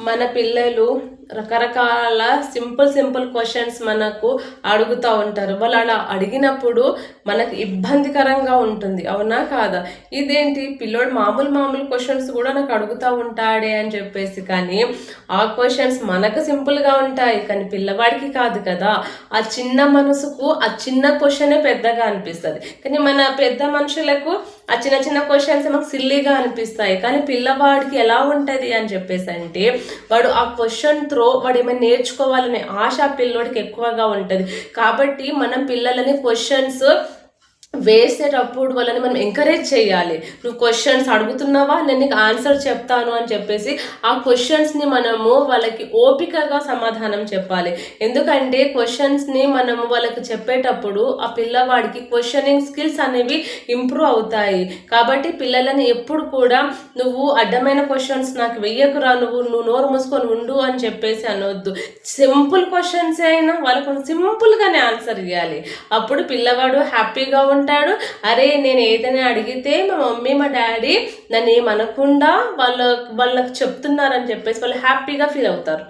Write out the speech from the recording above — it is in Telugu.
మన పిల్లలు రకరకాల సింపుల్ క్వశ్చన్స్ మనకు అడుగుతూ ఉంటారు. వాళ్ళు అలా అడిగినప్పుడు మనకు ఇబ్బందికరంగా ఉంటుంది, అవునా కాదా? ఇదేంటి పిల్లోడు మామూలు క్వశ్చన్స్ కూడా నాకు అడుగుతూ ఉంటాడే అని చెప్పేసి. కానీ ఆ క్వశ్చన్స్ మనకు సింపుల్గా ఉంటాయి, కానీ పిల్లవాడికి కాదు కదా. ఆ చిన్న మనసుకు ఆ చిన్న క్వశ్చనే పెద్దగా అనిపిస్తుంది, కానీ మన పెద్ద మనుషులకు ఆ చిన్న క్వశ్చన్స్ మనకు సిల్లీగా అనిపిస్తాయి. కానీ పిల్లవాడికి ఎలా ఉంటుంది అని చెప్పేసి అంటే, వాడు ఆ క్వశ్చన్ వాడు ఏమైనా నేర్చుకోవాలనే ఆశ పిల్లోడికి ఎక్కువగా ఉంటుంది. కాబట్టి మనం పిల్లలని క్వశ్చన్స్ వేసేటప్పుడు వాళ్ళని మనం ఎంకరేజ్ చేయాలి. నువ్వు క్వశ్చన్స్ అడుగుతున్నావా, నేను నీకు ఆన్సర్ చెప్తాను అని చెప్పేసి ఆ క్వశ్చన్స్ని మనము వాళ్ళకి ఓపికగా సమాధానం చెప్పాలి. ఎందుకంటే క్వశ్చన్స్ని మనము వాళ్ళకి చెప్పేటప్పుడు ఆ పిల్లవాడికి క్వశ్చనింగ్ స్కిల్స్ అనేవి ఇంప్రూవ్ అవుతాయి. కాబట్టి పిల్లలని ఎప్పుడు కూడా నువ్వు అడ్డమైన క్వశ్చన్స్ నాకు వెయ్యకురా, నువ్వు నోరు మూసుకొని ఉండు అని చెప్పేసి అనొద్దు. సింపుల్ క్వశ్చన్స్ అయినా వాళ్ళకు సింపుల్గానే ఆన్సర్ ఇవ్వాలి. అప్పుడు పిల్లవాడు హ్యాపీగా ఉంటాడు. అరే నేను ఏదైనా అడిగితే మా మమ్మీ మా డాడీ నన్ను ఏమనకుండా వాళ్ళకు చెప్తున్నారని చెప్పేసి వాళ్ళు హ్యాపీగా ఫీల్ అవుతారు.